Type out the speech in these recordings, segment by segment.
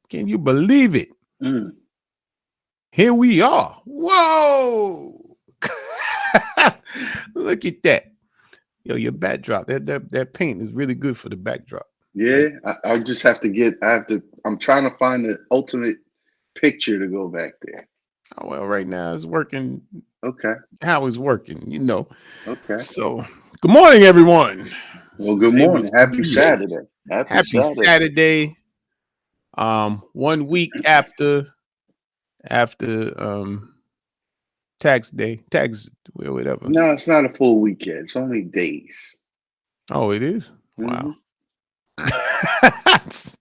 Can you believe it? Mm. Here we are. Whoa. Look at that. Yo, your backdrop. That paint is really good for the backdrop. Yeah, I just have to get. I have to. I'm trying to find the ultimate picture to go back there. Oh, well, right now it's working Okay. how it's working. Okay. So, good morning, everyone. Well, This is good morning. Happy ABCDA. Saturday. Happy Happy Saturday. Saturday. 1 week after tax day, whatever. No, it's not a full weekend. It's only days. Oh, it is? Wow. Hmm.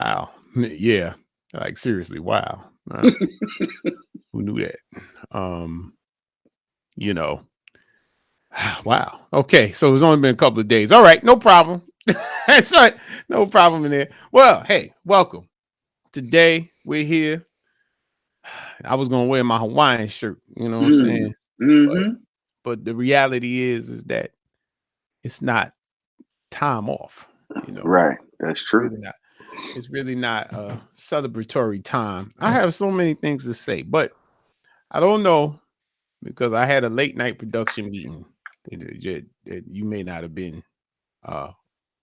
Wow. Yeah. Like seriously, wow. Who knew that? Um, you know. Wow. Okay, so it's only been a couple of days. All right, no problem. That's all right. No problem in there. Well, hey, welcome. Today we're here. I was gonna wear my Hawaiian shirt, you know what I'm Mm. saying? But Hmm. but the reality is that it's not time off, you know. Right. That's true. Really not. It's really not a celebratory time. I have so many things to say, but I don't know because I had a late night production meeting that you may not have been uh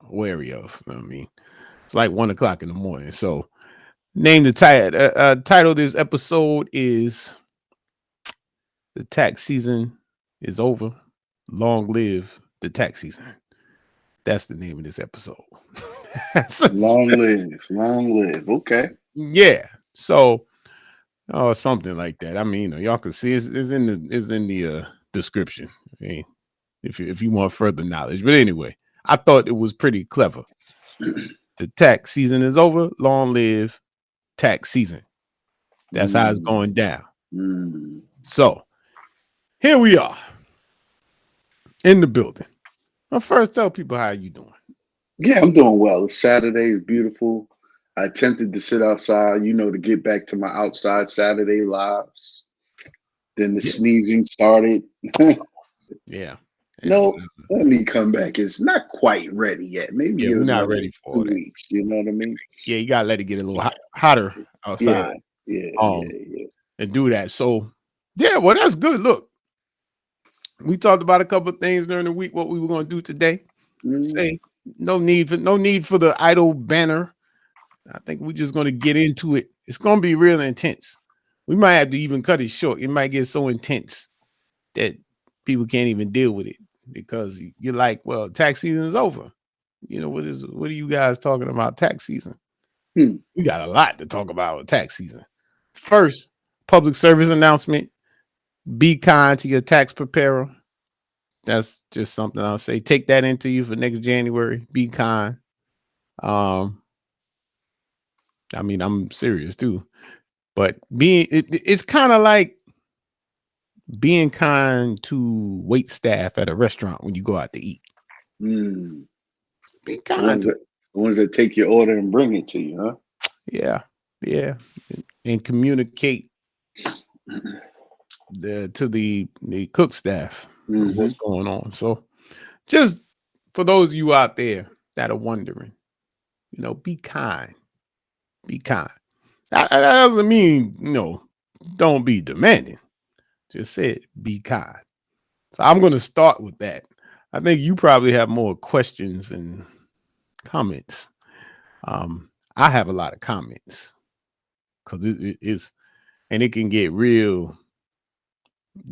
wary of. You know what I mean, it's like 1 o'clock in the morning. So, name the title of this episode is "The Tax Season is Over. Long Live the Tax Season." That's the name of this episode. So, Long live. Long live. Okay. yeah. So, or something like that. I mean, y'all can see it's in the description. Okay? If you want further knowledge. But anyway, I thought it was pretty clever. The tax season is over. Long live tax season. That's how it's Mm. going down. Mm. So here we are in the building. Well, first tell people how you doing. Yeah, I'm doing well. It's Saturday. It's beautiful. I attempted to sit outside, to get back to my outside Saturday lives. Then the Yeah, sneezing started. yeah, yeah. No, let me come back. It's not quite ready yet. Maybe Yeah, give we're it not another ready for all 2 that. weeks. You know what I mean? Yeah, you gotta let it get a little hotter Yeah, outside. yeah, Um, yeah, yeah. and do that. So yeah, well, that's good. Look, we talked about a couple of things during the week. What we were going to do today. Mm, Say no need for the idle banner. I think we're just going to get into it. It's going to be real intense. We might have to even cut it short. It might get so intense that people can't even deal with it because you're like, well, tax season is over. What are you guys talking about tax season? hmm, We got a lot to talk about with tax season. First, public service announcement. Be kind to your tax preparer. That's just something I'll say. Take that into you for next January. Be kind. Um, I mean, I'm serious too. But it's kind of like being kind to wait staff at a restaurant when you go out to eat. mm. Be The kind ones to that the ones that take your order and bring it to you, huh? yeah, yeah, and communicate to the cook staff Mm-hmm. what's going on. So just for those of you out there that are wondering, be kind. Be kind. That doesn't mean, don't be demanding. Just said be kind. So I'm going to start with that. I think you probably have more questions and comments. I have a lot of comments because it's and it can get real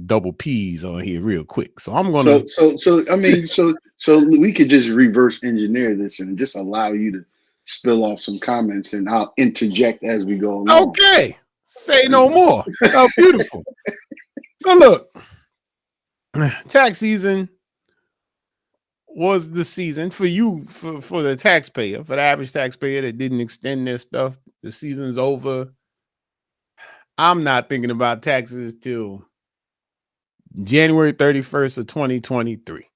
double P's on here real quick. So I'm gonna I mean, so we could just reverse engineer this and just allow you to spill off some comments, and I'll interject as we go along. okay. Say no more. Oh, beautiful. So look, tax season was the season for you for the taxpayer, for the average taxpayer that didn't extend their stuff. The season's over. I'm not thinking about taxes till January 31st of 2023.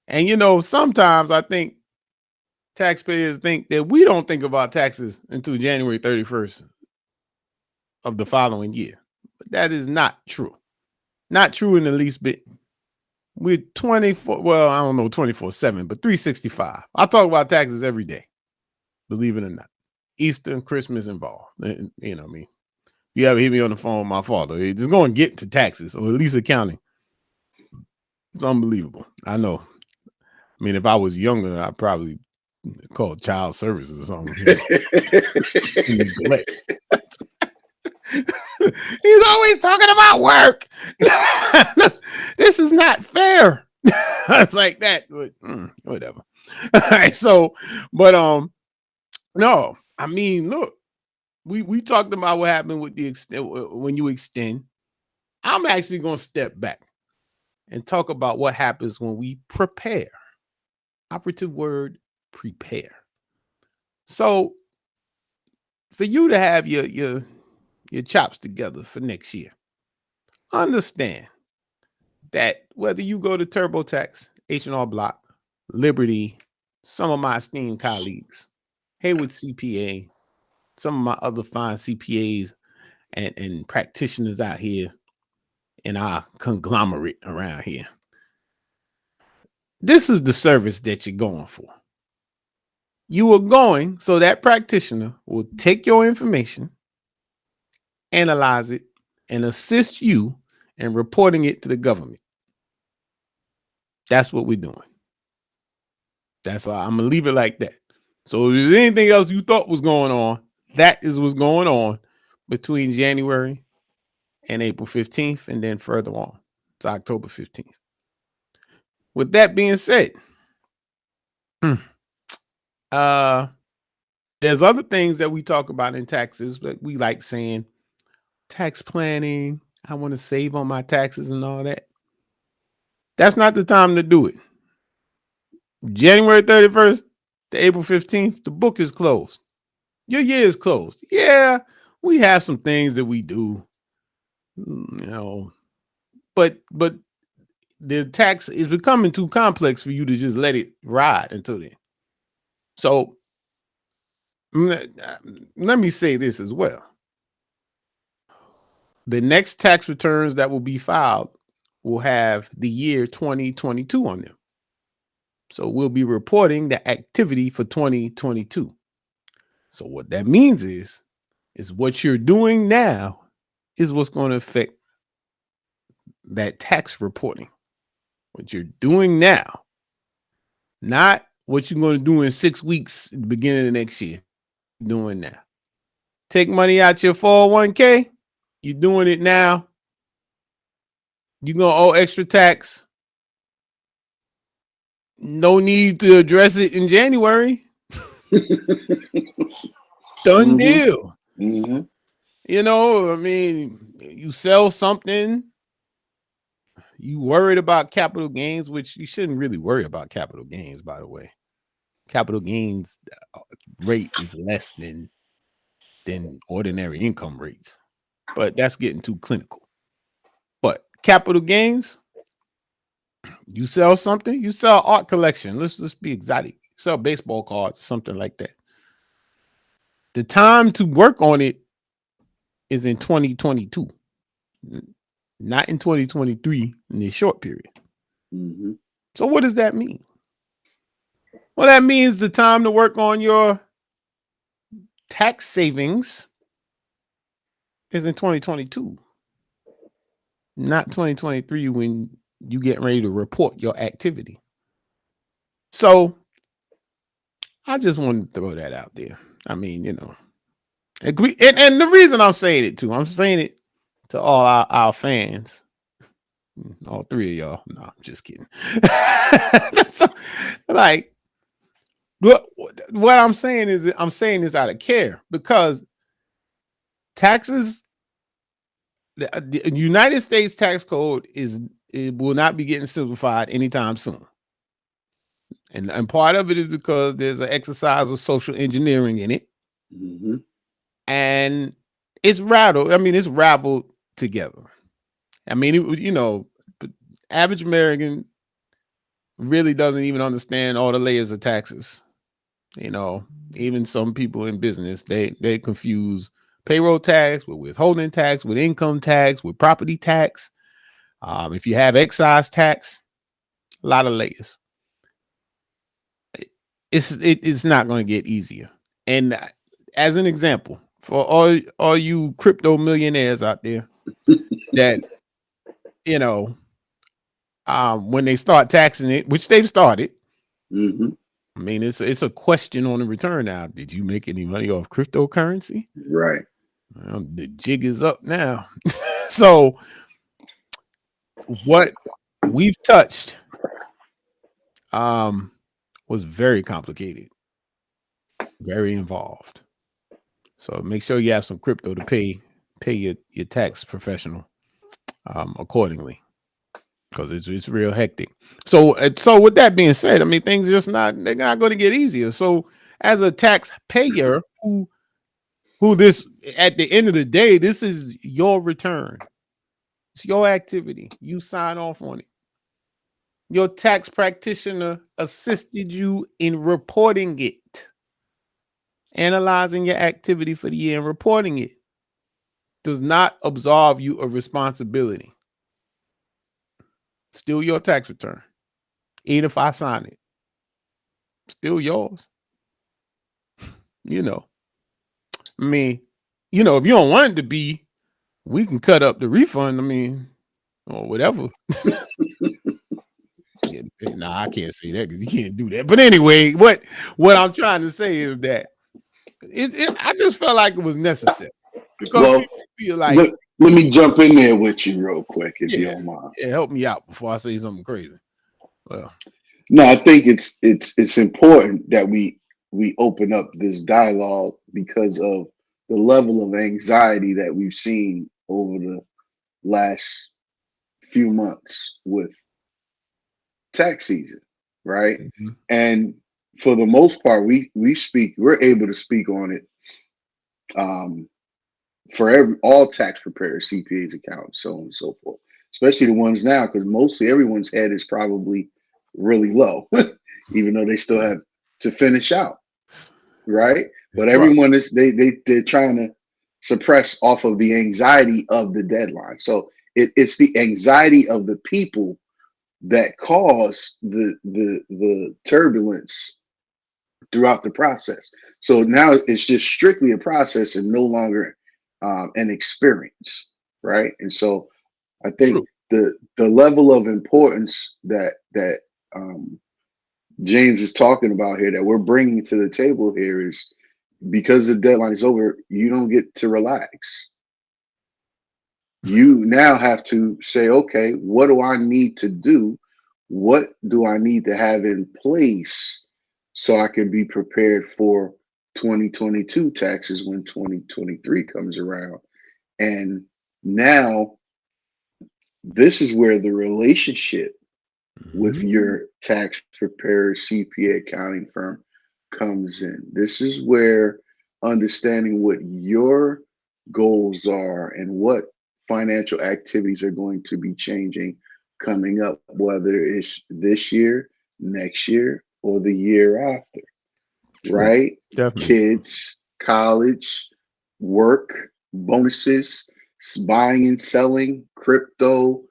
And sometimes I think taxpayers think that we don't think about taxes until January 31st of the following year. But that is not true. Not true in the least bit. We're 24, well, I don't know 24/7, but 365. I talk about taxes every day, believe it or not. Easter and Christmas involved. You know what I mean? You ever hear me on the phone with my father? It's going to get to taxes, or at least accounting. It's unbelievable. I know. I mean, if I was younger, I'd probably call child services or something. Neglect. He's always talking about work. This is not fair. It's like that. But, whatever. All right, so, but no, I mean, look, we talked about what happened with the extent when you extend. I'm actually gonna step back and talk about what happens when we prepare. Operative word, prepare. So for you to have your chops together for next year, understand that whether you go to TurboTax, H&R Block, Liberty, some of my esteemed colleagues, Hayward CPA, some of my other fine CPAs and practitioners out here in our conglomerate around here, this is the service that you're going for. You are going so that practitioner will take your information, analyze it, and assist you in reporting it to the government. That's what we're doing. That's all. I'm gonna leave it like that. So if there's anything else you thought was going on, that is what's going on between January and April 15th, and then further on to October 15th. With that being said, there's other things that we talk about in taxes, but we like saying tax planning. I want to save on my taxes and all that. That's not the time to do it. January 31st to April 15th, the book is closed. Your year is closed. Yeah, we have some things that we do, but the tax is becoming too complex for you to just let it ride until then. So let me say this as well. The next tax returns that will be filed will have the year 2022 on them. So we'll be reporting the activity for 2022. So what that means is what you're doing now is what's going to affect that tax reporting. What you're doing now, not what you're going to do in 6 weeks at the beginning of next year. You're doing now. Take money out your 401k. You're doing it now. You're going to owe extra tax. No need to address it in January. Done deal. Mm-hmm. I mean, you sell something, you worried about capital gains, which you shouldn't really worry about capital gains, by the way. Capital gains rate is less than ordinary income rates, but that's getting too clinical. But capital gains, you sell something, you sell art collection. Let's be exotic. You sell baseball cards, something like that. The time to work on it is in 2022, not in 2023 in this short period. Mm-hmm. So what does that mean? Well, that means the time to work on your tax savings is in 2022, not 2023 when you get ready to report your activity. So I just wanted to throw that out there. I mean, agree. And the reason I'm saying it too, I'm saying it to all our fans, all three of y'all. No, I'm just kidding. So, like, what I'm saying is, I'm saying this out of care because taxes, the United States tax code it will not be getting simplified anytime soon. And part of it is because there's an exercise of social engineering in it. Mm-hmm. And it's rattled. I mean, it's raveled together. I mean, average American really doesn't even understand all the layers of taxes. Even some people in business, they confuse payroll tax with withholding tax, with income tax, with property tax. If you have excise tax, a lot of layers. It's not going to get easier. And as an example, for all you crypto millionaires out there that, you know, when they start taxing it, which they've started, Hmm. I mean, it's a question on the return now. Did you make any money off cryptocurrency? Right. Well, the jig is up now. So what we've touched um was very complicated, very involved. So make sure you have some crypto to pay your tax professional accordingly, because it's real hectic. So with that being said, I mean, things just not they're not going to get easier. So as a taxpayer who this at the end of the day, this is your return. It's your activity. You sign off on it. Your tax practitioner assisted you in reporting it, analyzing your activity for the year and reporting it. Does not absolve you of responsibility. Still your tax return. Even if I sign it, still yours. You know, I mean, if you don't want it to be, we can cut up the refund. I mean, or whatever. Yeah, nah, I can't say that because you can't do that. But anyway, what I'm trying to say is that I just felt like it was necessary because Well, people feel like, let me jump in there with you real quick, if you yeah, don't mind. yeah, help me out before I say something crazy. Well, No, I think it's important that we open up this dialogue because of the level of anxiety that we've seen over the last few months with tax season, right? mhm, And for the most part, we're able to speak on it um, for all tax preparers, CPAs, accountants, so on and so forth. Especially the ones now, because mostly everyone's head is probably really low, even though they still yeah, have to finish out, right? But right, everyone is they're trying to suppress off of the anxiety of the deadline. So it's the anxiety of the people that cause the turbulence throughout the process. So now it's just strictly a process and no longer an experience, right? And so I think true. the level of importance that James is talking about here, that we're bringing to the table here, is because the deadline is over, you don't get to relax. You now have to say, okay, what do I need to do? What do I need to have in place so I can be prepared for 2022 taxes when 2023 comes around? And now this is where the relationship with Mhm. your tax preparer, CPA, accounting firm comes in. This is where understanding what your goals are and what financial activities are going to be changing coming up, whether it's this year, next year, or the year after, True. right? Definitely true. Kids, college, work, bonuses, buying and selling, crypto,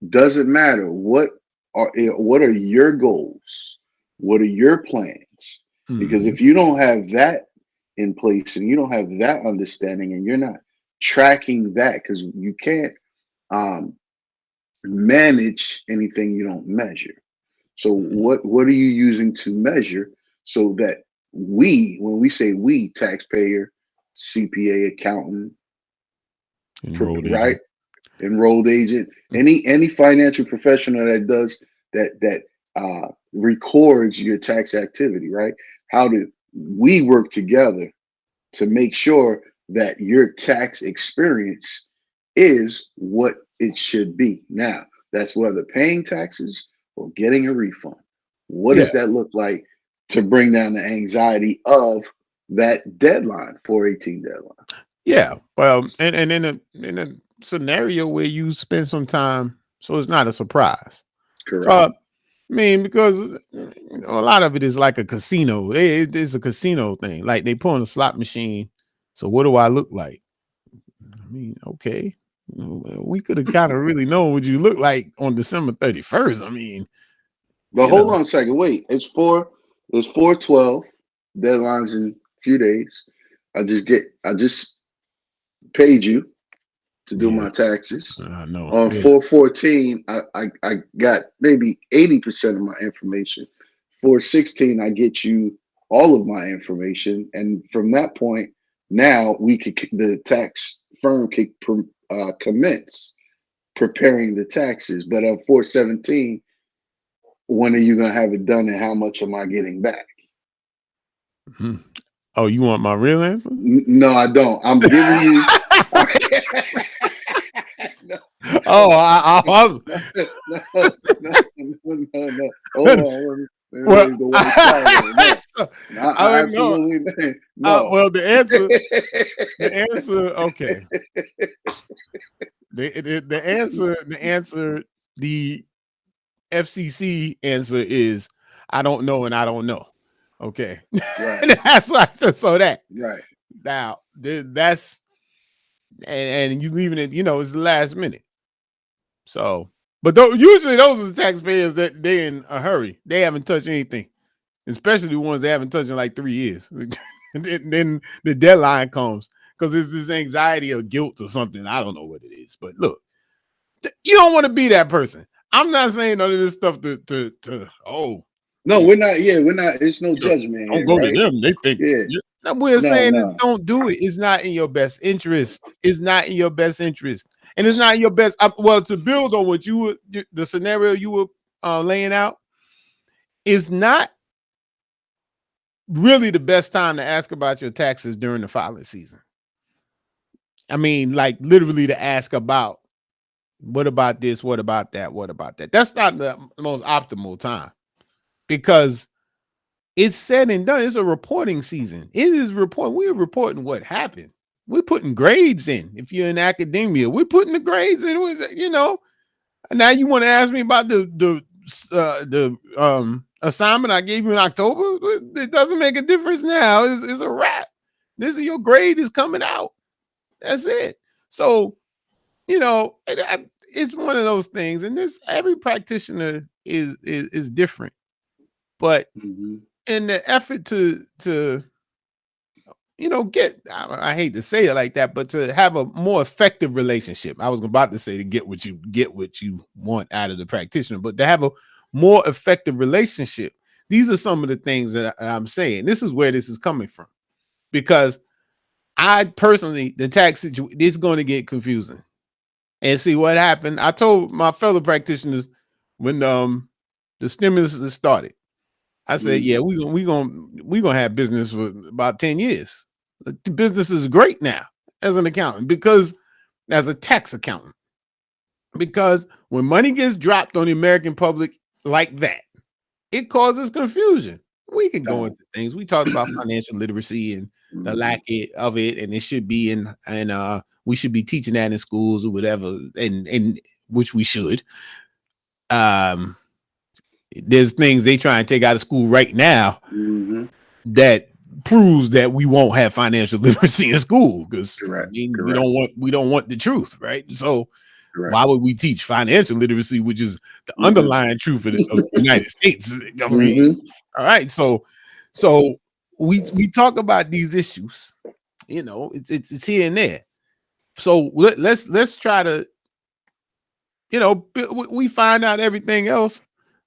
doesn't matter. What are your goals? What are your plans? Because Mhm. if you don't have that in place and you don't have that understanding and you're not tracking that, because you can't um, manage anything you don't measure. So Mhm. what are you using to measure so that when we say we, taxpayer, CPA, accountant, Enrolled right, agent. enrolled agent, any financial professional that does that records your tax activity, right? How do we work together to make sure that your tax experience is what it should be? Now, that's whether paying taxes or getting a refund. What Yeah. does that look like to bring down the anxiety of that deadline, 418 deadline? Yeah. Well, and in a scenario where you spend some time, so it's not a surprise. So Correct. I mean, because a lot of it is like a casino. It's a casino thing. Like they put on a slot machine. So what do I look like? I mean, okay. Well, we could have kind of really known what you look like on December 31st. I mean, But you hold know. on a second. Wait, it's 412 deadlines in a few days. I just paid you to do Yeah, my taxes. I know. On Yeah. 414, I got maybe 80% of my information. 416, I get you all of my information, and from that point, now the tax firm could commence preparing the taxes. But on 417, when are you gonna have it done, and how much am I getting back? Mhm. Oh, you want my real answer? No, I don't. I'm giving you. No, Oh, no, I was, no, no. Hold on. Let well, me go white cloud there. No, I I would know. absolutely no. Well, the answer, okay. The answer, the FCC answer is I don't know and I don't know. Okay, Right, that's why. So that right. now that's and you leaving it. It's the last minute. So, but usually those are the taxpayers that they in a hurry. They haven't touched anything, especially the ones that haven't touched in like 3 years. then the deadline comes because it's this anxiety or guilt or something. I don't know what it is, but look, you don't want to be that person. I'm not saying none of this stuff to No, we're not. Yeah, we're not. It's no yeah, judgment don't here, go to right? them. They think Yeah. no, we're No, saying is no. don't do it. It's not in your best interest. It's not in your best interest, and it's not in your best. Well, to build on what the scenario you were laying out, is not really the best time to ask about your taxes during the filing season. I mean, like literally to ask about what about this, what about that, what about that. That's not the most optimal time because it's said and done. It's a reporting season. It is reporting. We're reporting what happened. We're putting grades in. If you're in academia, we're putting the grades in. And now you want to ask me about the assignment I gave you in October? It doesn't make a difference now. It's a wrap. This is your grade is coming out. That's it. So it's one of those things, and this every practitioner is different. But Mm-hmm. in the effort to get I hate to say it like that, but to have a more effective relationship. I was about to say to get what you want out of the practitioner, but to have a more effective relationship. These are some of the things that I'm saying. This is where this is coming from. Because I personally, the tax situation is going to get confusing. And see what happened. I told my fellow practitioners when the stimulus started. I said, Mm-hmm. yeah, we gonna have business for about 10 years. The business is great now as an accountant because as a tax accountant. Because when money gets dropped on the American public like that, it causes confusion. We can go into things. We talked about financial literacy and the lack of it, and it should be and we should be teaching that in schools or whatever, and which we should. Um, there's things they try and take out of school right now Mm-hmm. that proves that we won't have financial literacy in school because Correct. we Correct. don't want the truth, right? So Correct. why would we teach financial literacy, which is the Mm-hmm. underlying truth of the United States? I mean, Mm-hmm. all right, so we talk about these issues, it's here and there. So let's try to, we find out everything else.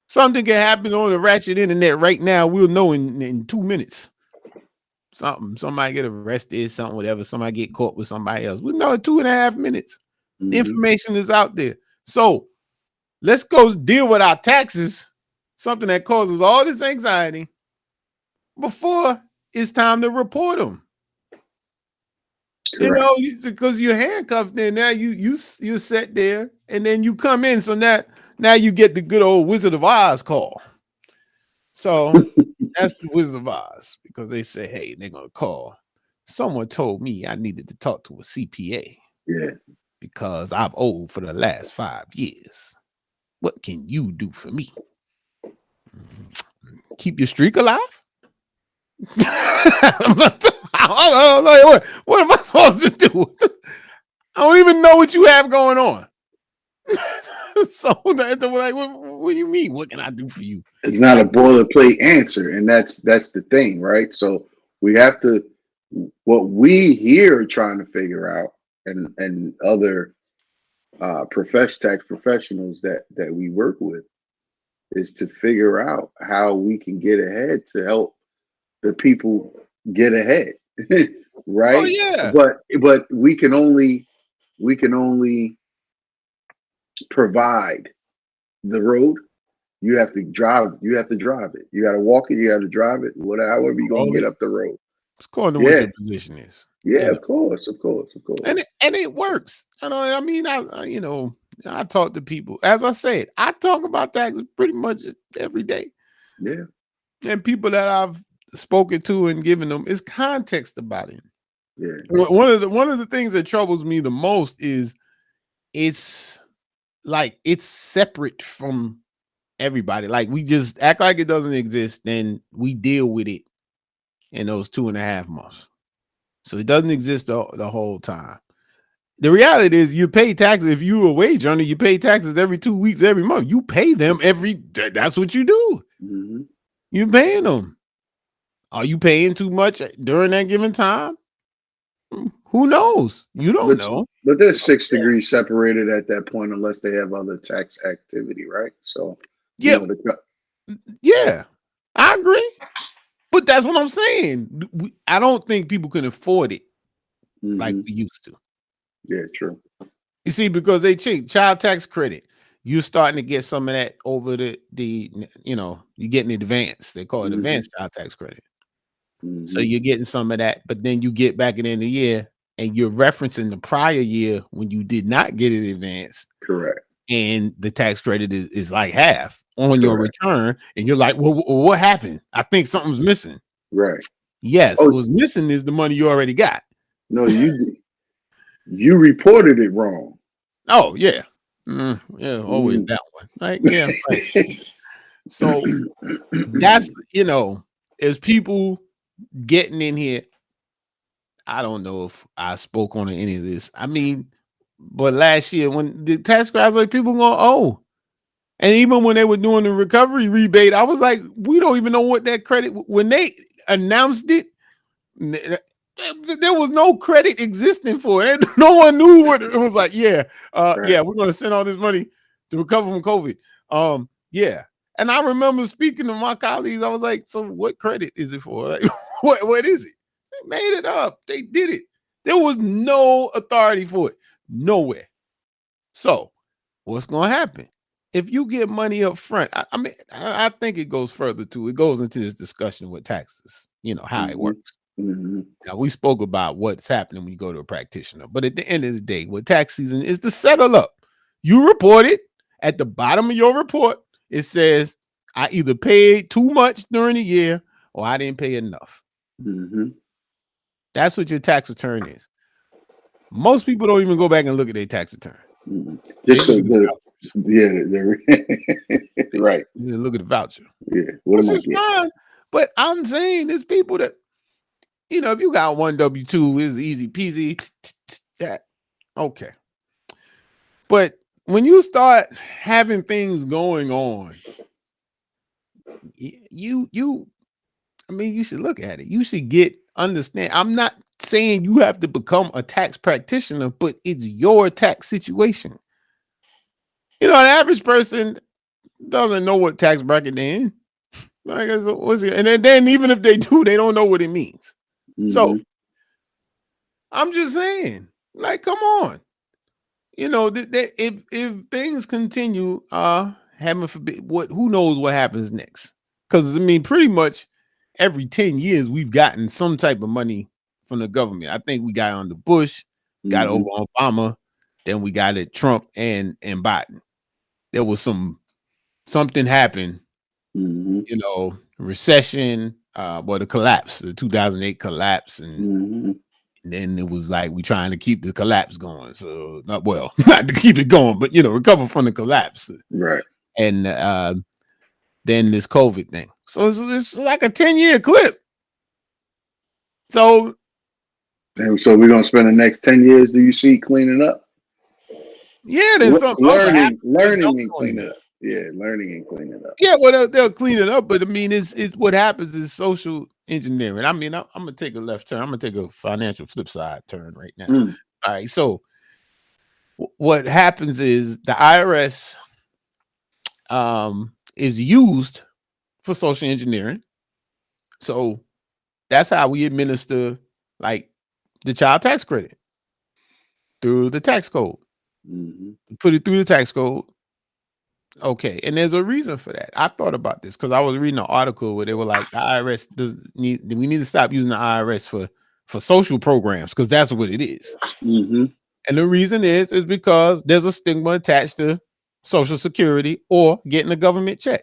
Something can happen on the ratchet internet right now. We'll know in 2 minutes. Somebody get arrested, something, whatever. Somebody get caught with somebody else. We know in 2.5 minutes. The Mm-hmm. information is out there. So let's go deal with our taxes, something that causes all this anxiety before it's time to report them. Correct. Because you're handcuffed there. Now you sit there and then you come in. So now you get the good old Wizard of Oz call. So that's the Wizard of Oz because they say, hey, they're gonna call. Someone told me I needed to talk to a CPA Yeah. because I've owed for the last 5 years. What can you do for me? Keep your streak alive? What am I supposed to do? I don't even know what you have going on. So that's like, what do you mean? What can I do for you? It's not a boilerplate answer, and that's the thing, right? So we have to what we here are trying to figure out, and other tax professionals that we work with, is to figure out how we can get ahead to help the people get ahead, Oh right? yeah. But we can only provide the road. You have to drive. You have to drive it. You got to walk it. You got to drive it. Whatever, however you gonna All get it up the road. it's according to what Yeah, your position is. yeah. You know. Of course, of course, of course. And it works. You know, I mean, I talk to people. As I said, I talk about taxes pretty much every day. Yeah, And people that I've spoken to and given them is context about it. yeah. One of the things that troubles me the most is it's like it's separate from everybody. Like we just act like it doesn't exist, then we deal with it in those 2.5 months. So it doesn't exist the whole time. The reality is you pay taxes. If you a wage earner, you pay taxes every 2 weeks, every month. You pay them that's what you do. Hmm. You're paying them. Are you paying too much during that given time? Who knows? You don't But know. but they're 6 degrees separated at that point, unless they have other tax activity, right? So you Yeah, know the. yeah, I agree. But that's what I'm saying. I don't think people can afford it like Hmm. we used to. Yeah, true. You see, because they cheat child tax credit. You're starting to get some of that over you're getting advance. They call it Hmm. advanced child tax credit. So Hmm. you're getting some of that, but then you get back at the end of the year and you're referencing the prior year when you did not get it advanced, Correct. and the tax credit is like half on your Correct. return, and you're like, well, what happened? I think something's missing. Right. Yes, Oh what's missing is the money you already got. no, you reported it wrong. Oh yeah, yeah, always Mm. that one. Like yeah, right. So that's as people getting in here. I don't know if I spoke on any of this. I mean, but last year when the tax credits, like people going, oh, and even when they were doing the recovery rebate, I was like, we don't even know what that credit. When they announced it, there was no credit existing for it. No one knew what it was like. Yeah, Right. yeah, we're gonna send all this money to recover from COVID. Yeah. And I remember speaking to my colleagues. I was like, so what credit is it for? Like, what is it? They made it up. They did it. There was no authority for it. Nowhere. So what's gonna happen? If you get money up front, I mean, I think it goes further too. It goes into this discussion with taxes, how it Hmm. works. Hmm. Now we spoke about what's happening when you go to a practitioner, but at the end of the day, what tax season is to settle up. You report it at the bottom of your report. It says I either paid too much during the year or I didn't pay enough. Hmm. That's what your tax return is. Most people don't even go back and look at their tax return. Hmm. They Just look at the the vouchers. yeah, right. They look at the voucher, Yeah. What which am I is getting? fine. But I'm saying there's people that if you got one W-2, it's easy peasy. That okay. But when you start having things going on, you I mean, you should look at it. You should understand. I'm not saying you have to become a tax practitioner, but it's your tax situation. An average person doesn't know what tax bracket they're in. Like, what's it? And then even if they do, they don't know what it means. So Hmm. I'm just saying, like, come on. If things continue, heaven forbid, who knows what happens next? Because I mean, pretty much every 10 years we've gotten some type of money from the government. I think we got under Bush, got over Hmm. Obama, then we got it Trump and Biden. There was something happened, Hmm. recession, the collapse, the 2008 collapse, and Hmm. then it was like we trying to keep the collapse going. So not to keep it going, but recover from the collapse. Right. And then this COVID thing. So it's like a 10-year clip. So And so we're gonna spend the next 10 years. Do you see cleaning up, yeah, then something else will happen. They'll dump learning, and it on cleaning you. up? Yeah, learning and cleaning up. Yeah, well they'll clean it up, but I mean it's what happens is social. engineering. I mean, I'm gonna take a left turn. I'm gonna take a financial flip side turn right now. Mm, All right. So what happens is the IRS is used for social engineering. So that's how we administer like the child tax credit through the tax code. hmm Put it through the tax code. Okay, and there's a reason for that. I thought about this because I was reading an article where they were like, the IRS we need to stop using the IRS for social programs because that's what it is. hmm And the reason is because there's a stigma attached to Social Security or getting a government check.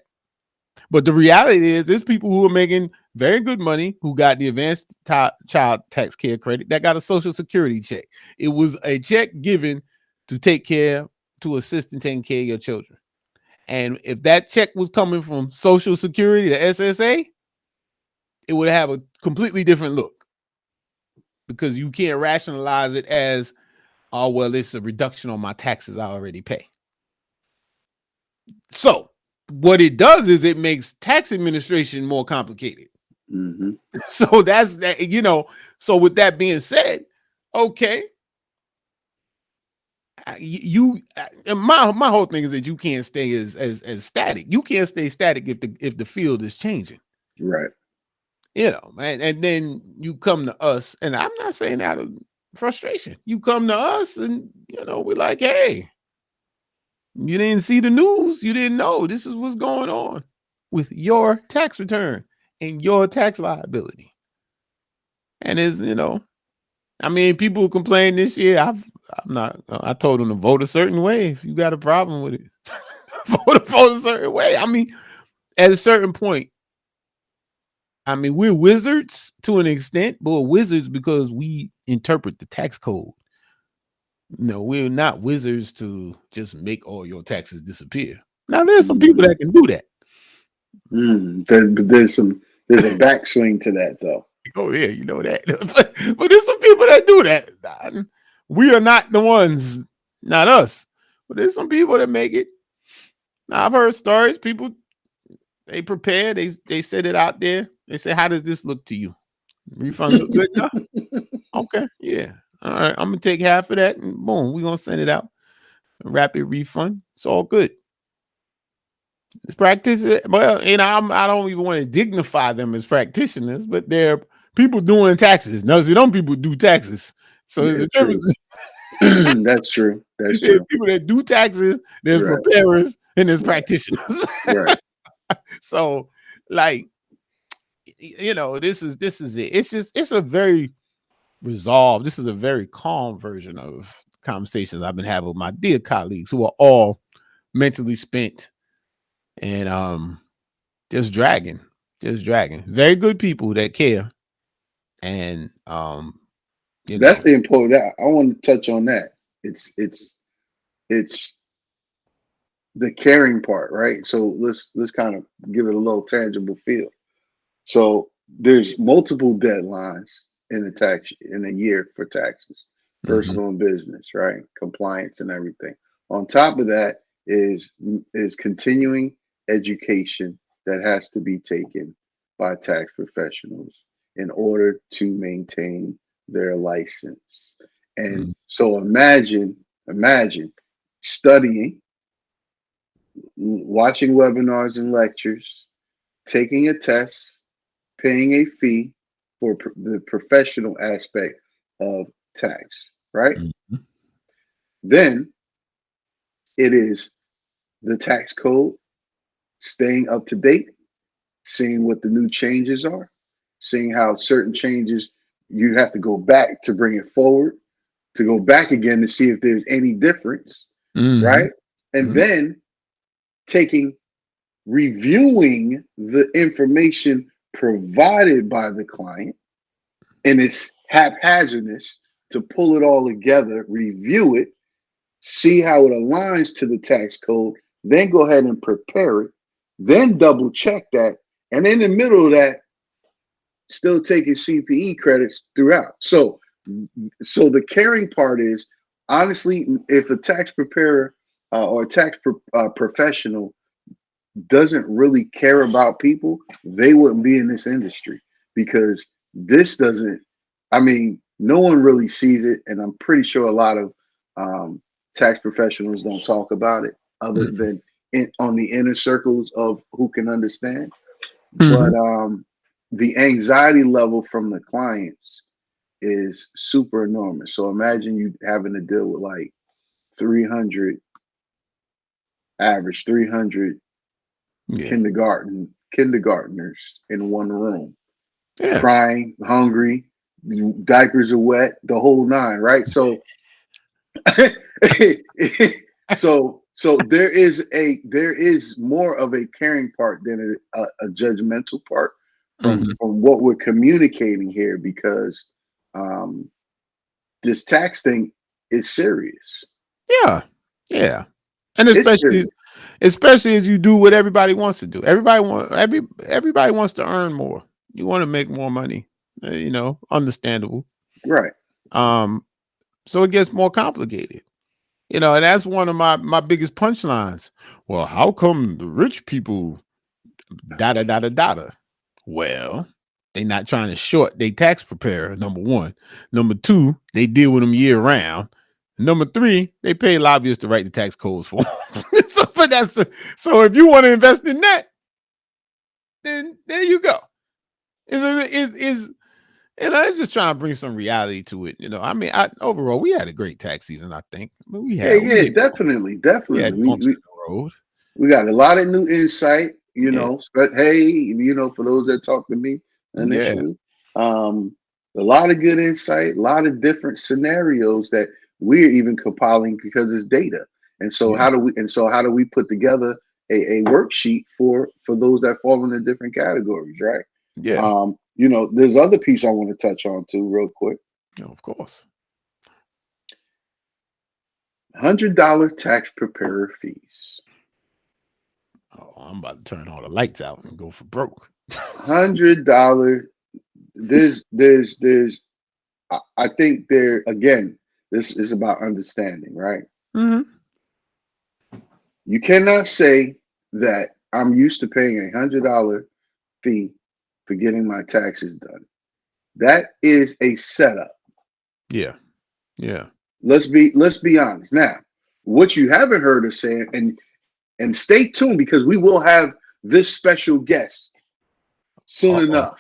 But the reality is, there's people who are making very good money who got the advanced child tax care credit that got a Social Security check. It was a check given to take care, to assist in taking care of your children. And if that check was coming from Social Security, the SSA, it would have a completely different look because you can't rationalize it as, oh, well, it's a reduction on my taxes I already pay. So what it does is it makes tax administration more complicated. hmm So that's that, so with that being said, okay, my whole thing is that you can't stay as static. You can't stay static if the field is changing. Right. Man, and then you come to us, and I'm not saying out of frustration. You come to us, and we're like, hey, you didn't see the news, you didn't know this is what's going on with your tax return and your tax liability. And I mean, people complain this year. I told them to vote a certain way. If you got a problem with it, vote a certain way. I mean, at a certain point, I mean, we're wizards to an extent, but we're wizards because we interpret the tax code. No, we're not wizards to just make all your taxes disappear. Now, there's some people that can do that. But there's a backswing to that though. Oh yeah, you know that. But there's some people that do that. We are not the ones, not us. But there's some people that make it. Now, I've heard stories. People, they prepare. They set it out there. They say, "How does this look to you? Refund look good enough? Okay, yeah. All right, I'm gonna take half of that, and boom, we're gonna send it out. A rapid refund. It's all good. It's practice. Well, I don't even want to dignify them as practitioners, but they're people doing taxes. Now, see, them people do taxes. So there's a difference. That's true. That's There's true. people that do taxes, there's Right. preparers, and there's practitioners. Right. So, like, this is it. It's a very resolved. This is a very calm version of conversations I've been having with my dear colleagues who are all mentally spent and just dragging. Very good people that care. And That's the important. That I want to touch on that. It's the caring part, right? So let's kind of give it a little tangible feel. So there's multiple deadlines in a year for taxes, personal and business, right? Compliance and everything. On top of that is continuing education that has to be taken by tax professionals in order to maintain their license. And so imagine studying, watching webinars and lectures, taking a test, paying a fee for the professional aspect of tax, right? Then it is the tax code, staying up to date, seeing what the new changes are, seeing how certain changes you have to go back to bring it forward, to go back again to see if there's any difference, right? And then taking reviewing the information provided by the client, and it's haphazardness to pull it all together, review it, see how it aligns to the tax code, then go ahead and prepare it, then double check that, and in the middle of that, still taking CPE credits throughout. So the caring part is, honestly, if a tax preparer or a tax professional doesn't really care about people, they wouldn't be in this industry, because this doesn't. I mean, no one really sees it, and I'm pretty sure a lot of tax professionals don't talk about it, other Mm-hmm. than on the inner circles of who can understand. Mm-hmm. But the anxiety level from the clients is super enormous. So imagine you having to deal with like 300 average 300 Yeah. kindergartners in one room, Yeah. crying, hungry, diapers are wet, the whole nine, right? So so there is more of a caring part than a judgmental part Mm-hmm. from what we're communicating here, because um, this tax thing is serious. Yeah. Yeah. And It's serious, especially as you do what everybody wants to do. Everybody wants to earn more. You want to make more money. Understandable. right? Um, so it gets more complicated. And that's one of my biggest punchlines. Well, how come the rich people da da da da da da? Well, they not trying to short they tax preparer. Number one. Number two, they deal with them year round. Number three, they pay lobbyists to write the tax codes for them. So if you want to invest in that, then there you go. It's just trying to bring some reality to it. I mean, overall, we had a great tax season. I think. I mean, Yeah, yeah, definitely, we definitely. had bumps in the road. We got a lot of new insight, Yeah, but hey, for those that talked to me yeah, initially, a lot of good insight, a lot of different scenarios that we're even compiling because it's data. And so yeah, how do we put together a worksheet for those that fall into different categories, right? yeah. There's other piece I want to touch on too, real quick. Of course. $100 tax preparer fees. Oh, I'm about to turn all the lights out and go for broke. $100. There's I think there again, this is about understanding, right? Mm-hmm. You cannot say that I'm used to paying $100 fee for getting my taxes done. That is a setup. Yeah, yeah, Let's be honest. Now, what you haven't heard us saying, and stay tuned because we will have this special guest soon uh-oh. enough.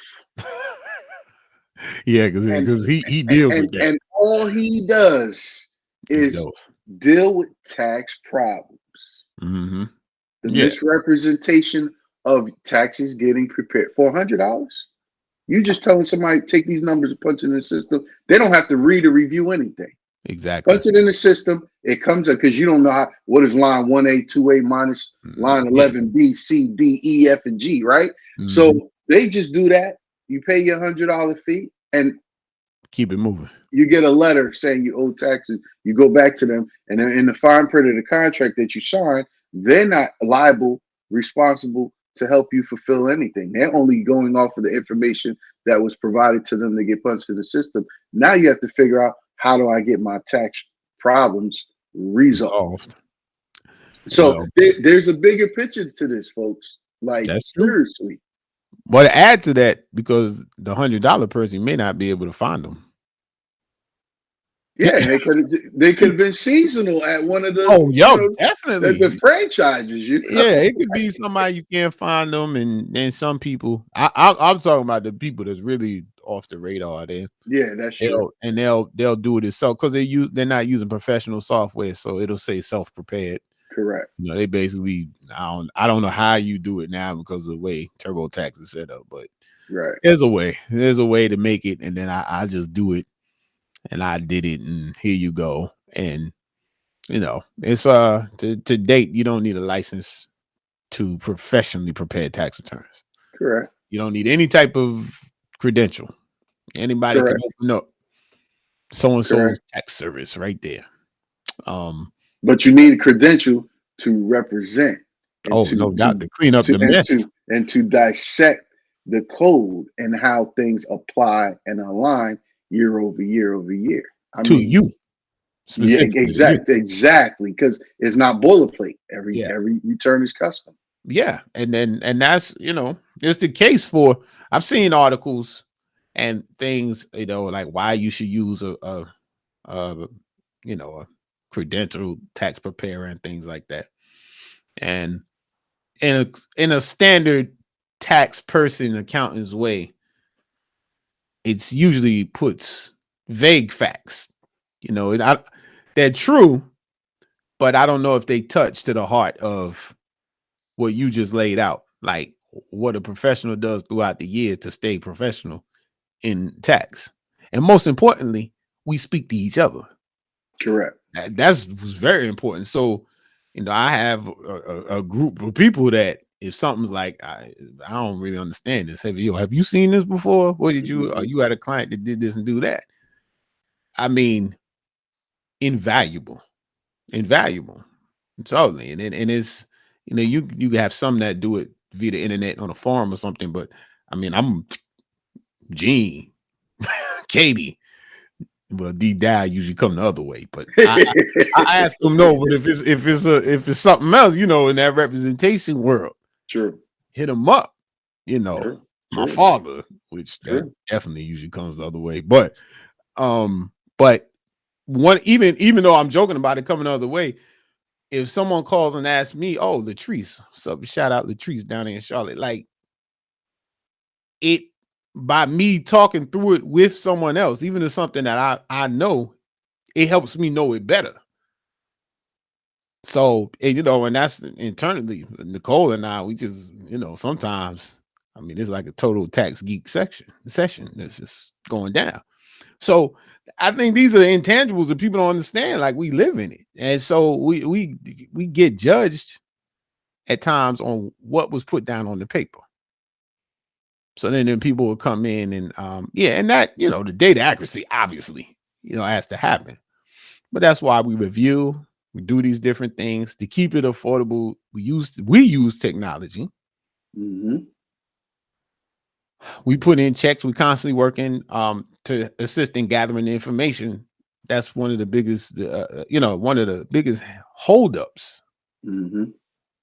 Yeah, And because he deals with that. and all he does He is does. deal with tax problems. Mm-hmm. The Yeah, misrepresentation of taxes getting prepared for $100. You just telling somebody take these numbers and punch it in the system. They don't have to read or review anything. exactly. Punch it in the system. It comes up because you don't know what is line 1A, 2A minus line Yeah. 11B, C, D, E, F, and G, right? Mm-hmm. So they just do that. You pay your $100 fee, and Keep it moving. you get a letter saying you owe taxes. You go back to them, and then in the fine print of the contract that you sign, they're not liable, responsible to help you fulfill anything. They're only going off of the information that was provided to them to get punched in the system. Now you have to figure out, how do I get my tax problems resolved? Resolved. So Well, there's a bigger picture to this, folks. Like, that's true. seriously. But to add to that, because the $100 person may not be able to find them. Yeah, they could have been seasonal at one of the Oh, yo, definitely. the franchises. Yeah, it could be somebody you can't find them, and then some people. I'm talking about the people that's really off the radar. Yeah, that's true. They'll do it itself because they're not using professional software, so it'll say self prepared. Correct. They basically I don't know how you do it now because of the way TurboTax is set up, but Right. there's a way. There's a way to make it, and then I just do it, and I did it, and here you go. And it's to date, you don't need a license to professionally prepare tax returns. Correct. You don't need any type of credential. Anybody can Correct. open up so and so's Correct. tax service right there. But you need a credential to represent and Oh, no doubt, to clean up the mess to dissect the code and how things apply and align year over year over year. I to mean, you yeah, specifically. To you. exactly, because it's not boilerplate. Yeah. Every return is custom. Yeah, and that's it's the case for. I've seen articles and things, like why you should use a a credentialed tax preparer and things like that. And in a standard tax person accountant's way, it's usually puts vague facts. They're true, but I don't know if they touch to the heart of what you just laid out, like what a professional does throughout the year to stay professional in tax. And most importantly, we speak to each other. Correct. That's was very important. So, I have a group of people that if something's like, I don't really understand this. Have you seen this before? What did you? Mhm. You had a client that did this and do that? I mean, invaluable, invaluable, totally. And it's you have some that do it via the internet on a forum or something. But I mean, I'm Gene, Katie. Well, D Dad usually come the other way, but I ask them no. But if it's something else, in that representation world, True. hit them up. True. My True. father, which that True. definitely usually comes the other way. But one even though I'm joking about it coming the other way, if someone calls and asks me, "Oh, Latrice, what's up? Shout out Latrice down there in Charlotte," like it by me talking through it with someone else, even if something that I know, it helps me know it better. So, and that's internally, Nicole and I, we just, sometimes, I mean, it's like a total tax geek session that's just going down. So I think these are intangibles that people don't understand. Like we live in it. And so we get judged at times on what was put down on the paper. So then people will come in and and that, the data accuracy obviously, has to happen. But that's why we review, we do these different things to keep it affordable. We use technology. Mm-hmm. We put in checks. We constantly working to assist in gathering the information. That's one of the biggest, one of the biggest holdups Mm-hmm.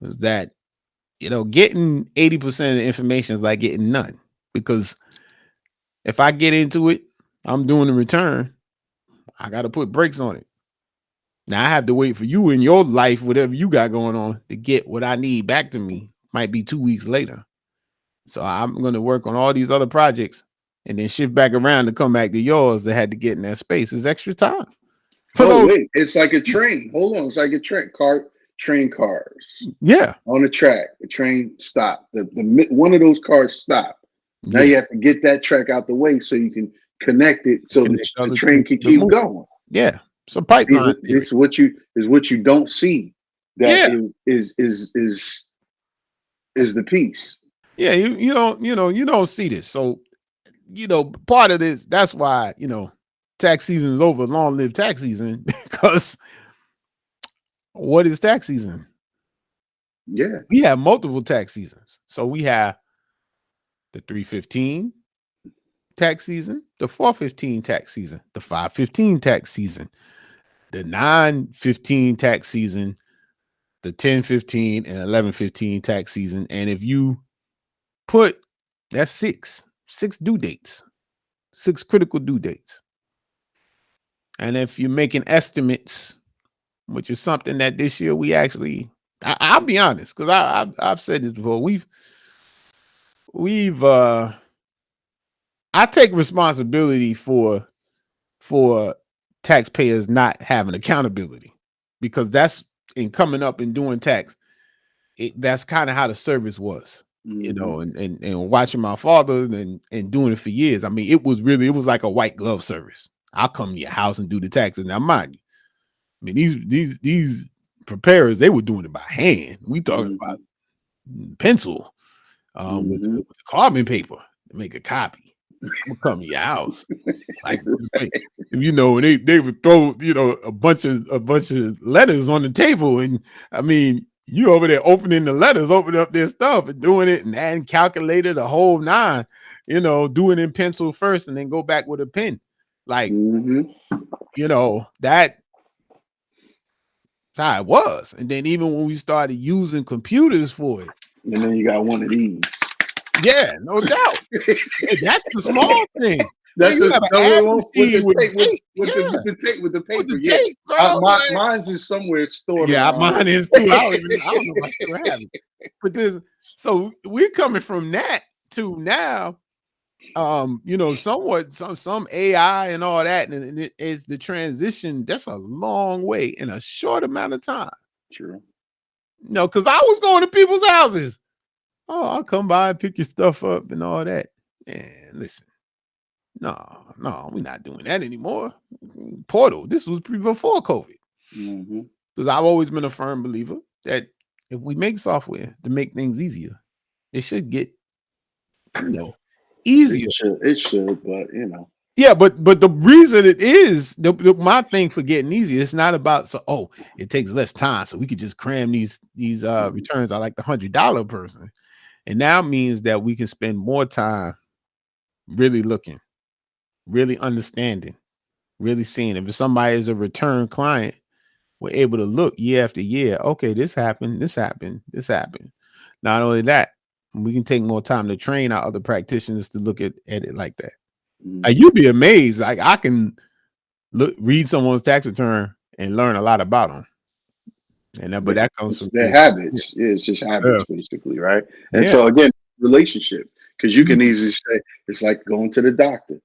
is that getting 80% of the information is like getting none, because if I get into it, I'm doing the return. I got to put brakes on it. Now I have to wait for you in your life, whatever you got going on, to get what I need back to me. Might be 2 weeks later. So I'm going to work on all these other projects and then shift back around to come back to yours that had to get in that space. It's extra time. For Oh those, wait, it's like a train. Hold on, it's like a train cars yeah, on the track. The train stopped. The one of those cars stopped. Now yeah. you have to get that track out the way so you can connect it so Connect the other train two can to keep move. going. Yeah. It's a pipeline This theory. is what you don't see. That Yeah. is the piece. Yeah. You don't see this. So, part of this, that's why, tax season is over. Long live tax season. Because what is tax season? Yeah. We have multiple tax seasons. So we have the 315 tax season, the 415 tax season, the 515 tax season, the 915 tax season, the 1015 and 1115 tax season. And if you put, that's six due dates, 6 critical due dates. And if you're making estimates, which is something that this year we actually, I'll be honest, because I've said this before. We've I take responsibility for taxpayers not having accountability, because that's in coming up and doing tax. That's kind of how the service was, Mm-hmm. and watching my father and doing it for years. I mean, it was like a white glove service. I'll come to your house and do the taxes. Now, mind you, I mean, these preparers, they were doing it by hand. We talking Mm-hmm. about pencil, Mm-hmm. with the carbon paper to make a copy. I'm gonna come to your house. Like, and they would throw, a bunch of letters on the table. And I mean, you over there opening the letters, opening up their stuff and doing it and adding calculator, the whole nine, do it in pencil first and then go back with a pen. Like, Mm-hmm. that's how it was. And then even when we started using computers for it, And then you got one of these. Yeah, no doubt. That's the small thing. Man, That's you the have an number ad one with machine the with tape, tape. Yeah, with the with paper. the Yeah, tape, bro. Like, mine's is somewhere stored yeah, around mine is too. I don't know if I still have it. But so we're coming from that to now, somewhat some AI and all that, and it's the transition. That's a long way in a short amount of time. True. No, because I was going to people's houses. Oh, I'll come by and pick your stuff up and all that. Man, listen. No, we're not doing that anymore. Portal. This was before COVID. Mm-hmm. Because I've always been a firm believer that if we make software to make things easier, it should get, easier. It should, but Yeah, but the reason it is my thing for getting easier, it's not about it takes less time, so we could just cram these returns. I like the $100 person, and now means that we can spend more time really looking, really understanding, really seeing. If somebody is a return client, we're able to look year after year. Okay, this happened, this happened, this happened. Not only that, we can take more time to train our other practitioners to look at it like that. You'd be amazed. Like, I can read someone's tax return and learn a lot about them. And but that comes from their habits. Yeah, it's just habits, basically, right? And Yeah. so again, relationship, because you can easily say it's like going to the doctor,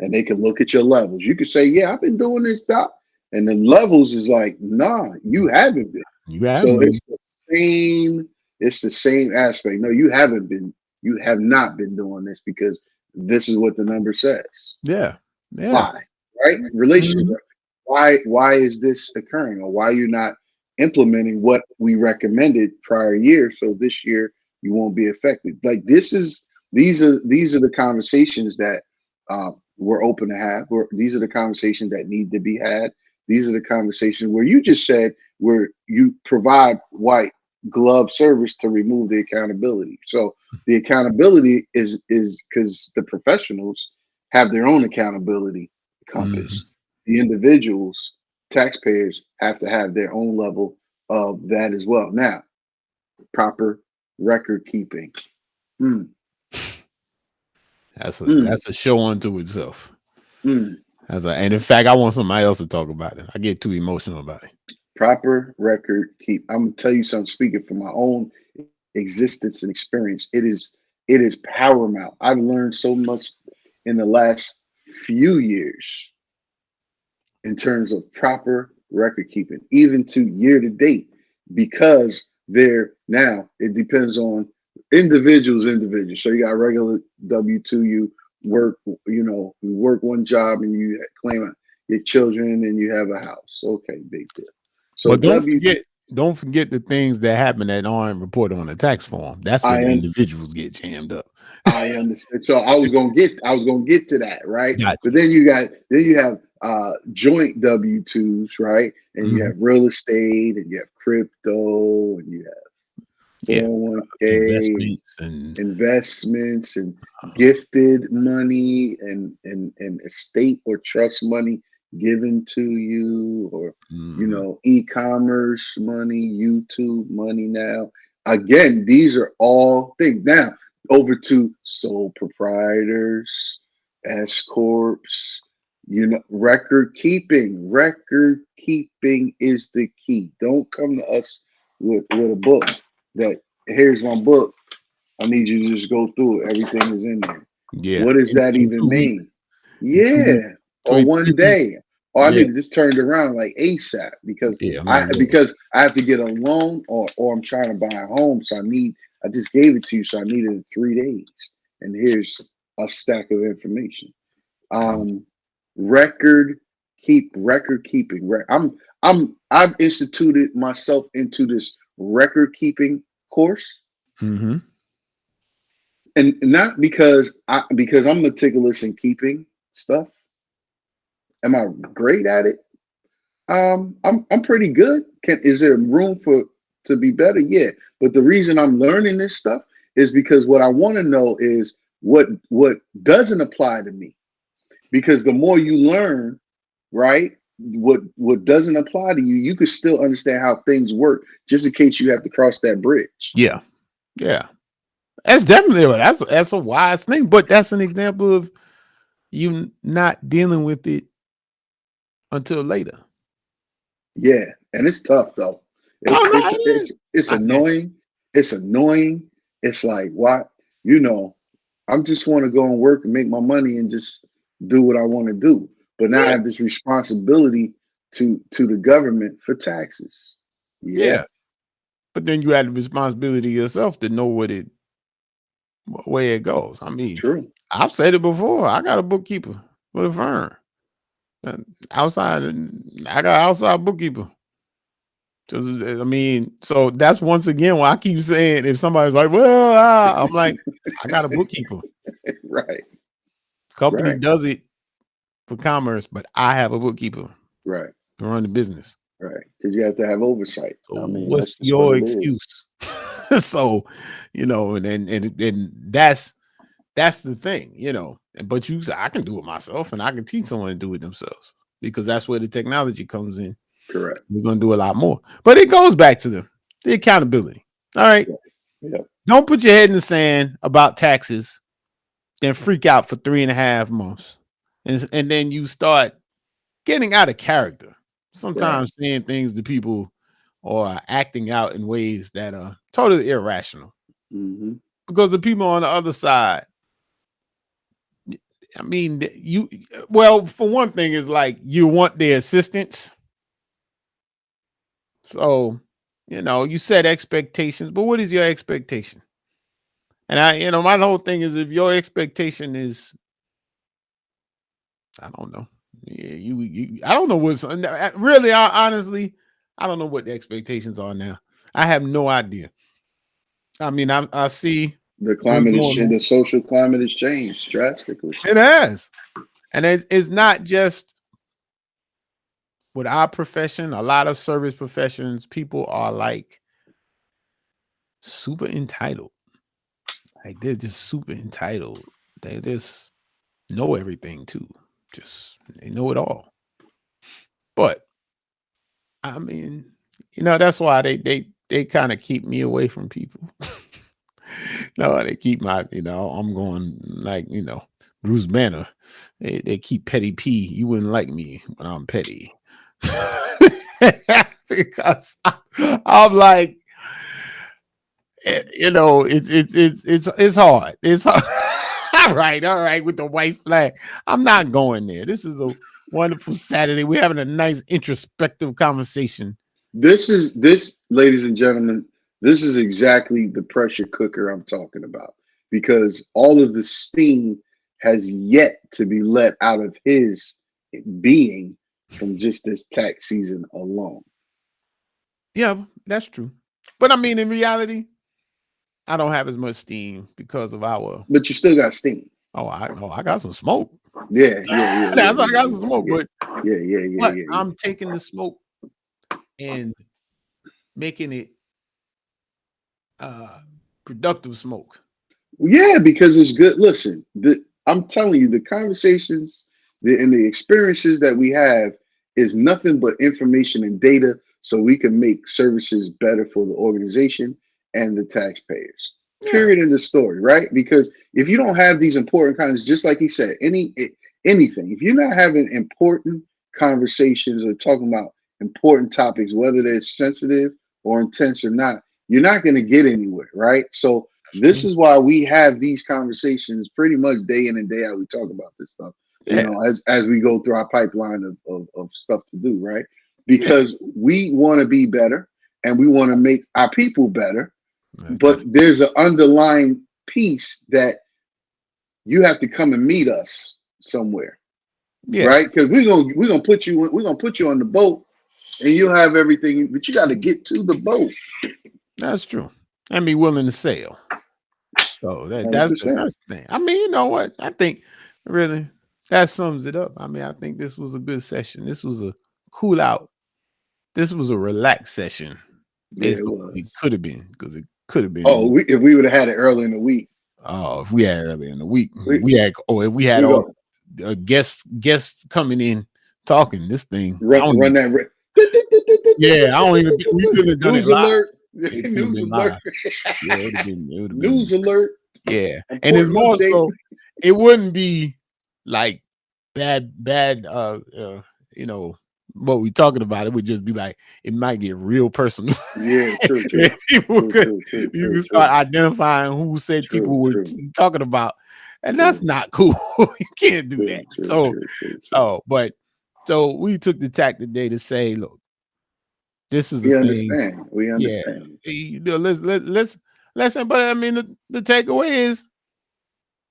and they can look at your levels. You could say, "Yeah, I've been doing this, doc," and then levels is like, "Nah, you haven't been." You haven't So been. it's the same. It's the same aspect. No, you haven't been. You have not been doing this because this is what the number says. Yeah. Why? Right? Relationship. Why is this occurring, or why you're not implementing what we recommended prior year, so this year you won't be affected? Like, these are the conversations that we're open to have. These are the conversations that need to be had. These are the conversations where you just said where you provide white glove service to remove the accountability. So the accountability is because the professionals have their own accountability compass. The individuals, taxpayers, have to have their own level of that as well. Now, proper record keeping. That's a show unto itself. Mm. And in fact, I want somebody else to talk about it. I get too emotional about it. Proper record keep. I'm gonna tell you something. Speaking from my own existence and experience, it is paramount. I've learned so much in the last few years in terms of proper record keeping, even to year to date, because now it depends on individuals. So you got regular W-2, you work, you work one job and you claim your children and you have a house. Okay, big deal. So But don't forget the things that happen that aren't reported on the tax form. That's where the individuals get jammed up. I understand. So I was gonna get to that, right? Gotcha. But then you have joint W-2s, right? And you have real estate, and you have crypto, and you have 401k, investments, and gifted money, and estate or trust money given to you, or e-commerce money, YouTube money. Now, again, these are all things. Now, over to sole proprietors, S corps. Record keeping. Record keeping is the key. Don't come to us with a book that, here's my book, I need you to just go through it. Everything is in there. Yeah. What does that even mean? Yeah. Or one day. Or I need to just turn it around like ASAP because I have to get a loan, or I'm trying to buy a home. So I just gave it to you. So I need it in 3 days. And here's a stack of information. Record keeping. I've instituted myself into this record keeping course. And not because I'm meticulous in keeping stuff. Am I great at it? I'm pretty good. Is there room to be better? Yeah. But the reason I'm learning this stuff is because what I want to know is what doesn't apply to me. Because the more you learn, right, what doesn't apply to you, you could still understand how things work, just in case you have to cross that bridge. Yeah. That's definitely that's a wise thing, but that's an example of you not dealing with it until later. Yeah, and it's tough though. Oh It's no, it's it it's is. it's I get annoying. It's annoying. It's like what you know. I just want to go and work and make my money and just do what I want to do. But now I you. have this responsibility to the government for taxes. Yeah, Yeah, yeah. But then you had the responsibility yourself to know where it goes. I mean, true. I've said it before. I got a bookkeeper for the firm. And outside, I got outside bookkeeper. I mean, so that's once again why I keep saying if somebody's like, well, I'm like, I got a bookkeeper. Right, Company right, does it for commerce, but I have a bookkeeper right, to run the business. right. Because you have to have oversight. So I mean, what's that's just what your it is. excuse? So, and that's the thing, But you say I can do it myself, and I can teach someone to do it themselves because that's where the technology comes in. Correct. We're gonna do a lot more, but it goes back to the accountability. All right, Yeah. Yeah. don't put your head in the sand about taxes, then freak out for 3.5 months, and then you start getting out of character. Right. Sometimes saying things to people or acting out in ways that are totally irrational Hmm. because the people on the other side. I mean, well, for one thing, is like you want their assistance. So, you set expectations, but what is your expectation? And my whole thing is if your expectation is, I don't know, yeah, I don't know what's really, honestly, I don't know what the expectations are now. I have no idea. I mean, I see The what's climate is going on. the social climate has changed drastically. It has, and it's not just with our profession. A lot of service professions, people are like super entitled. Like they're just super entitled. They just know everything too. Just they know it all. But I mean, that's why they kind of keep me away from people. No, they keep I'm going like, Bruce Banner. They keep petty P. You wouldn't like me when I'm petty. Because I'm like, it's hard. It's hard. All right, with the white flag. I'm not going there. This is a wonderful Saturday. We're having a nice introspective conversation. This, ladies and gentlemen, this is exactly the pressure cooker I'm talking about because all of the steam has yet to be let out of his being from just this tax season alone. Yeah, that's true. But I mean, in reality, I don't have as much steam because of our. But you still got steam. I got some smoke. Yeah, yeah, yeah, yeah, That's I yeah, got some smoke, yeah, yeah, yeah, yeah, but yeah, yeah. I'm taking the smoke and making it uh productive smoke. Yeah, because it's good. Listen, I'm telling you, the conversations and the experiences that we have is nothing but information and data so we can make services better for the organization and the taxpayers. Yeah, Period in the story, right? Because if you don't have these important kinds, just like he said, anything, if you're not having important conversations or talking about important topics, whether they're sensitive or intense or not, you're not going to get anywhere, right? So that's this true. is why we have these conversations pretty much day in and day out. We talk about this stuff, Yeah, as we go through our pipeline of stuff to do, right? yeah, Because we want to be better and we want to make our people better. that's But definitely. there's an underlying piece that you have to come and meet us somewhere, Yeah, right? Because we're gonna put you on the boat and you'll have everything, but you got to get to the boat. that's true. And be willing to sail. So one Hundred that's the percent. that's the thing. I mean, you know what? I think really that sums it up. I mean, I think this was a good session. This was a cool out. This was a relaxed session Yeah, based it on was. what it could have been because it could have been. If we would have had it early in the week, Oh, if we had earlier in the week, we if we had we all go guests coming in talking this thing, I run don't even. run that. Yeah, I don't even. We couldn't have done it News live. alert. It could have News been alert. live. Yeah, it would have been News alert. yeah. And it's Important more update. so it wouldn't be like bad you know what we talking about. It would just be like it might get real personal. Yeah, true, true. And people True, could true, true, you true, could start true. identifying who said people True, were true, talking about, and that's true, not cool. You can't do that. true, true, So true, true, true. so we took the tack today to say, look, this is a We thing. understand. We Yeah, understand. let's. But I mean, the takeaway is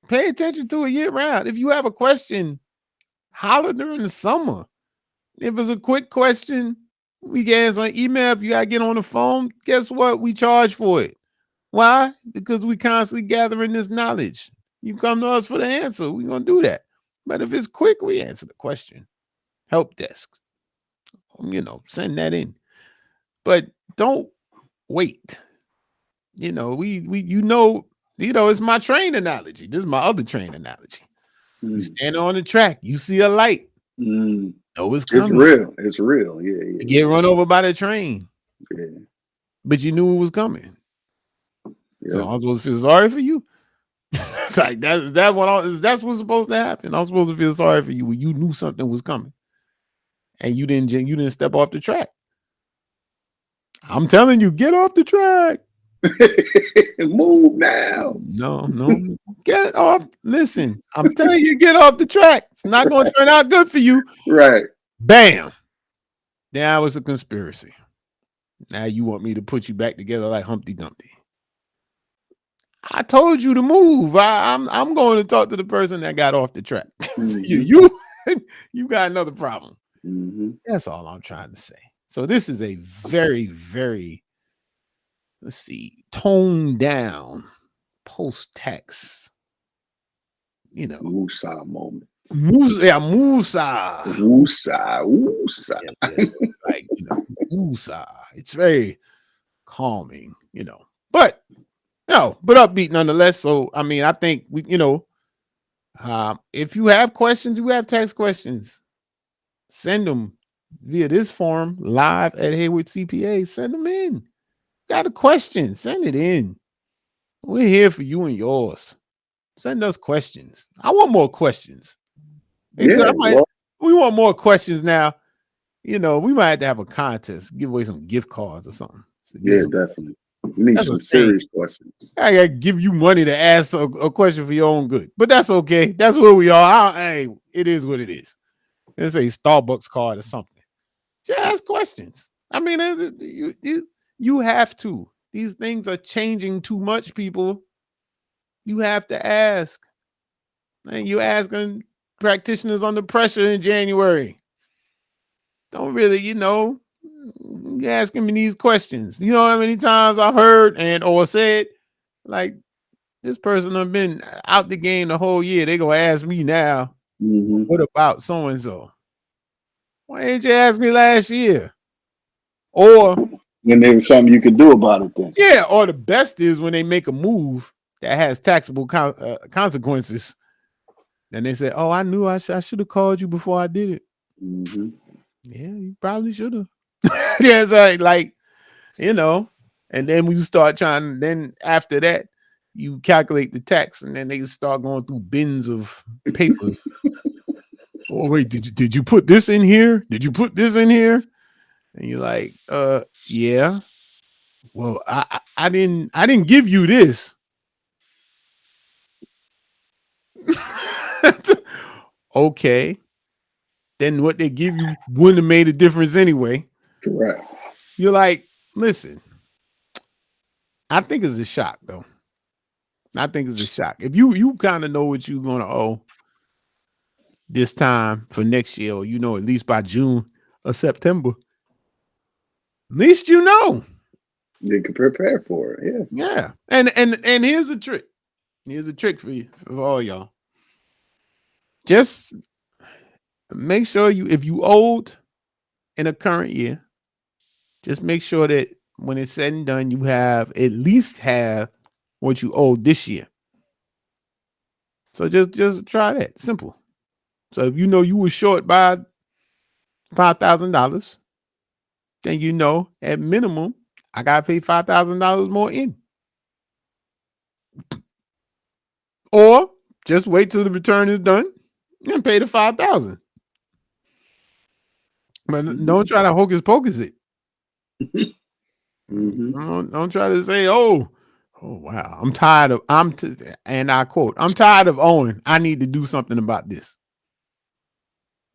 pay attention to it year round. If you have a question, holler during the summer. If it's a quick question, we can answer on email. If you gotta get on the phone, guess what? We charge for it. Why? Because we constantly gathering this knowledge. You come to us for the answer. We're gonna do that. But if it's quick, we answer the question. Help desk. Send that in. But don't wait. It's my train analogy. This is my other train analogy. You Mm, stand on the track, you see a light, mm. know it's It's coming. real. It's real. Yeah, You yeah, get run over by the train, yeah, but you knew it was coming. So yeah. I'm supposed to feel sorry for you. Like that's what's supposed to happen. I'm supposed to feel sorry for you when you knew something was coming and you didn't step off the track. I'm telling you, get off the track. Move now. No, get off. Listen, I'm telling you, get off the track. It's not going to turn out good for you. Right. Bam. Now it's a conspiracy. Now you want me to put you back together like Humpty Dumpty. I told you to move. I'm going to talk to the person that got off the track. Mm-hmm. you got another problem. Mm-hmm. That's all I'm trying to say. So this is a very, very, let's see, toned down post-tax, Woosah moment. Musa, yeah, Musa. Woosah. Woosah. Yes, like Musa. It's very calming, but but upbeat nonetheless. So I mean, I think if you have questions, you have text questions, send them via this form live at Hayward CPA. Send them in. Got a question? Send it in. We're here for you and yours. Send us questions. I want more questions. Yeah. Well, We want more questions now. We might have to have a contest, give away some gift cards or something. yeah, definitely. We need That's a some thing. serious questions. I gotta give you money to ask a question for your own good, but that's okay. That's where we are. Hey, it is what it is. It's a Starbucks card or something. Just ask questions. I mean, you have to. These things are changing too much, people. You have to ask. And you asking practitioners under pressure in January. Don't really, you asking me these questions. You know how many times I've heard or said, like, this person have been out the game the whole year. They gonna ask me now, Mm-hmm. what about so and so? Why didn't you ask me last year? Or And there was something you could do about it then. yeah, or the best is when they make a move that has taxable consequences, and they say, "Oh, I knew I should have called you before I did it." Mm-hmm. Yeah, you probably should have. Yeah, it's like and then when you start trying, then after that, you calculate the tax, and then they start going through bins of papers. Oh wait, did you put this in here? Did you put this in here? And you're like, yeah. Well, I didn't give you this. Okay. Then what they give you wouldn't have made a difference anyway. Correct. You're like, listen, I think it's a shock though. I think it's a shock. If you kind of know what you're gonna owe this time for next year, or at least by June or September, at least you know. You can prepare for it. Yeah. Yeah. And here's a trick. Here's a trick for you, for all y'all. Just make sure if you owed in a current year, just make sure that when it's said and done, you at least have what you owe this year. So just try that. Simple. So if you were short by $5,000, then at minimum, I gotta pay $5,000 more in. Or just wait till the return is done and pay the $5,000. But don't try to hocus pocus it. Don't try to say, oh wow, I'm tired of and I quote, I'm tired of owing. I need to do something about this.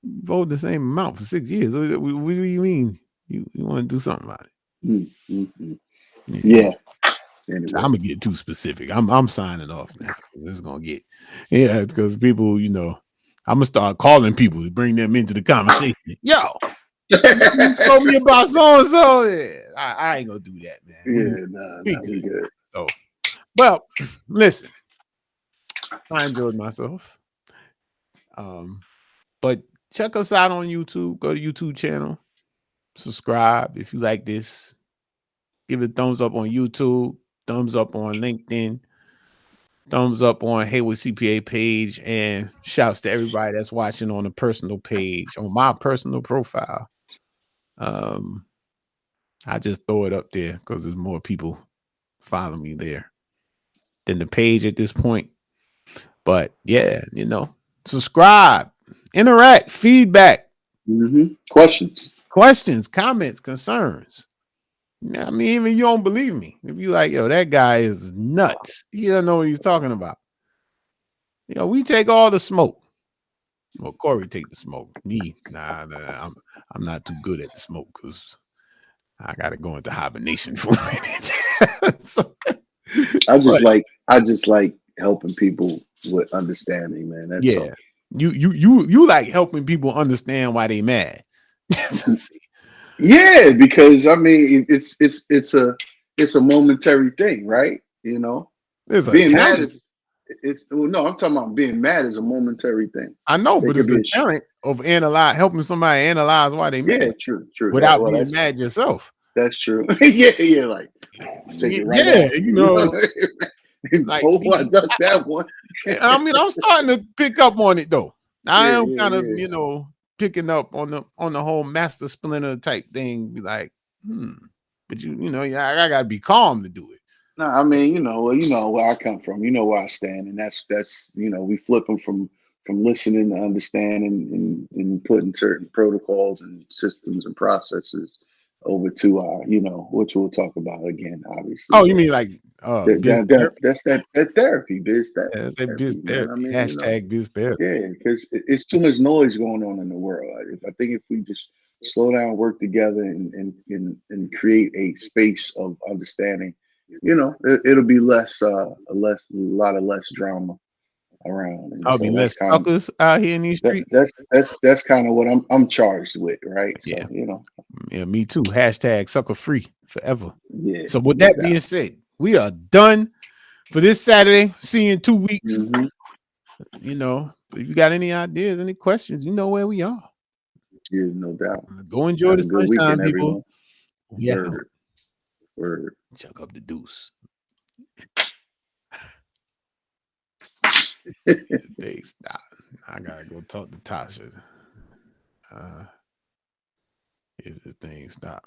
You owed the same amount for 6 years. What do you mean? You want to do something about it? Yeah. Anyway. So I'm gonna get too specific. I'm signing off now. This is gonna get because people, I'm gonna start calling people to bring them into the conversation. Yo, you told me about so and so. Yeah, I ain't gonna do that, man. Yeah, we good. So, well, listen, I enjoyed myself. But check us out on YouTube. Go to YouTube channel. Subscribe if you like this. Give it a thumbs up on YouTube. Thumbs up on LinkedIn. Thumbs up on Hayward CPA page, and shouts to everybody that's watching on the personal page, on my personal profile. I just throw it up there because there's more people follow me there than the page at this point. But yeah, subscribe, interact, feedback, questions, comments, concerns. I mean, even you don't believe me. If you like, yo, that guy is nuts. He doesn't know what he's talking about. We take all the smoke. Well, Corey take the smoke. Me, nah, I'm not too good at the smoke because I gotta go into hibernation for a minute. So, I just like helping people with understanding, man. That's all. You like helping people understand why they mad. Yeah, because I mean it's a momentary thing, right? It's being mad is no, I'm talking about being mad is a momentary thing. I know, but it's the talent of helping somebody analyze why they mad. Yeah, true. Without being mad yourself. That's true. yeah, like take it right off. Like, I ducked that one. I mean, I'm starting to pick up on it though. I am kind of, picking up on the whole master splinter type thing. Be like, but I gotta be calm to do it. No, I mean, you know where I come from. You know where I stand, and that's we flip them from listening to understanding and putting certain protocols and systems and processes over to which we'll talk about again, obviously. Oh, you mean like biz therapy? That's that therapy, biz therapy. Yeah, that's biz therapy. I mean, hashtag biz therapy. Yeah, because it's too much noise going on in the world. I think if we just slow down, work together, and create a space of understanding, it'll be a lot of less drama around. And I'll be less suckers out here in these streets. That's kind of what I'm charged with, right? Yeah. So, yeah, me too. Hashtag sucker free forever. Yeah. So with that being said, we are done for this Saturday. See you in 2 weeks. If you got any ideas, any questions, you know where we are. Yeah, no doubt. Go enjoy the sunshine, people. Word. Chuck up the deuce. They stop. I gotta go talk to Tasha. If the thing stop.